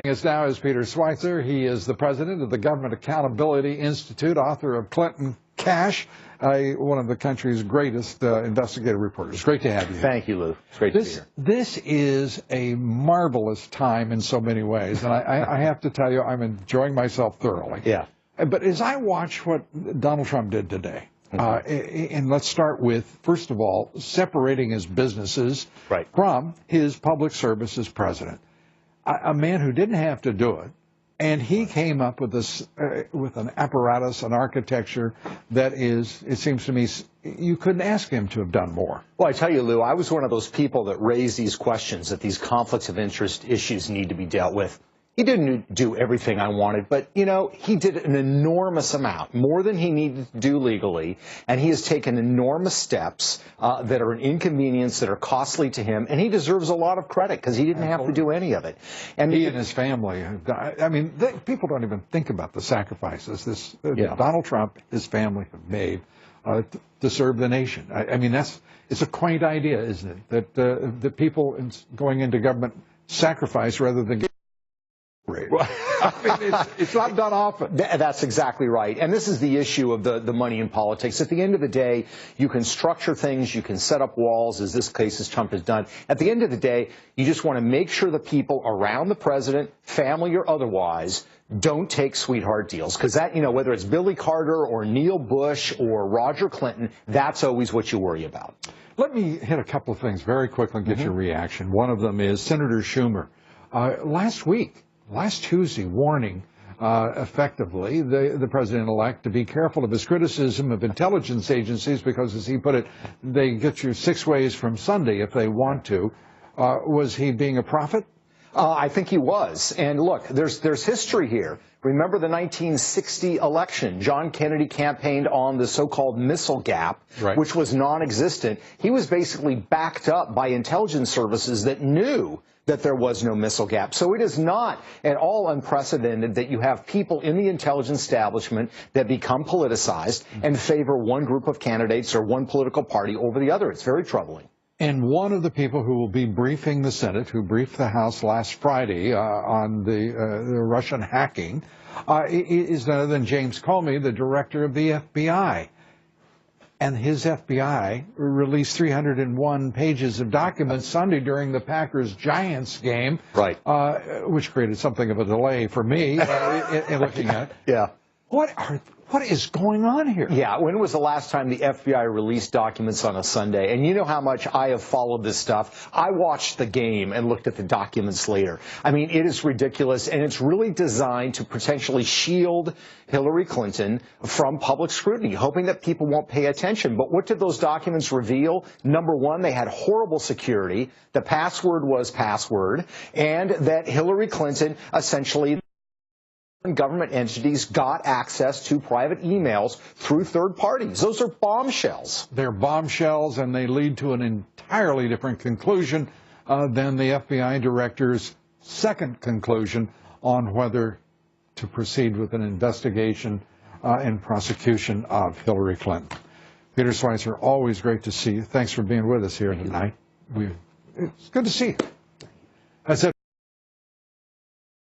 Us now is Peter Schweizer. He is the president of the Government Accountability Institute, author of Clinton Cash, one of the country's greatest investigative reporters. Great to have you. Thank you, Lou. It's great to be here. This is a marvelous time in so many ways, and I have to tell you, I'm enjoying myself thoroughly. Yeah. But as I watch what Donald Trump did today, and let's start with, first of all, separating his businesses from his public service as president. A man who didn't have to do it, and he came up with this, with an apparatus, an architecture that is, it seems to me, you couldn't ask him to have done more. Well, I tell you, Lou, I was one of those people that raised these questions, that these conflicts of interest issues need to be dealt with. He didn't do everything I wanted, but, you know, he did an enormous amount, more than he needed to do legally, and he has taken enormous steps that are an inconvenience, that are costly to him, and he deserves a lot of credit because he didn't have to do any of it. And he and his family, I mean, people don't even think about the sacrifices Donald Trump, his family have made to serve the nation. I mean, it's a quaint idea, isn't it, that people going into government sacrifice rather than I mean, it's not done often. That's exactly right. And this is the issue of the money in politics. At the end of the day, you can structure things, you can set up walls, as this case as Trump has done. At the end of the day, you just want to make sure the people around the president, family or otherwise, don't take sweetheart deals. Because that, you know, whether it's Billy Carter or Neil Bush or Roger Clinton, that's always what you worry about. Let me hit a couple of things very quickly and get your reaction. One of them is Senator Schumer. Last Tuesday, warning effectively the president-elect to be careful of his criticism of intelligence agencies because, as he put it, they get you 6 ways from Sunday if they want to. Was he being a prophet? I think he was. And look, there's history here. Remember the 1960 election. John Kennedy campaigned on the so-called missile gap, which was non-existent. He was basically backed up by intelligence services that knew that there was no missile gap. So it is not at all unprecedented that you have people in the intelligence establishment that become politicized and favor one group of candidates or one political party over the other. It's very troubling. And one of the people who will be briefing the Senate, who briefed the House last Friday on the Russian hacking, is none other than James Comey, the director of the FBI. And his FBI released 301 pages of documents Sunday during the Packers-Giants game, which created something of a delay for me in looking at it. Yeah. What is going on here? Yeah, when was the last time the FBI released documents on a Sunday? And you know how much I have followed this stuff. I watched the game and looked at the documents later. I mean, it is ridiculous, and it's really designed to potentially shield Hillary Clinton from public scrutiny, hoping that people won't pay attention. But what did those documents reveal? Number one, they had horrible security. The password was password, and that Hillary Clinton essentially government entities got access to private emails through third parties. Those are bombshells. They're bombshells, and they lead to an entirely different conclusion than the FBI director's second conclusion on whether to proceed with an investigation and prosecution of Hillary Clinton. Peter Schweizer, always great to see you. Thanks for being with us here tonight. It's good to see you. That's it.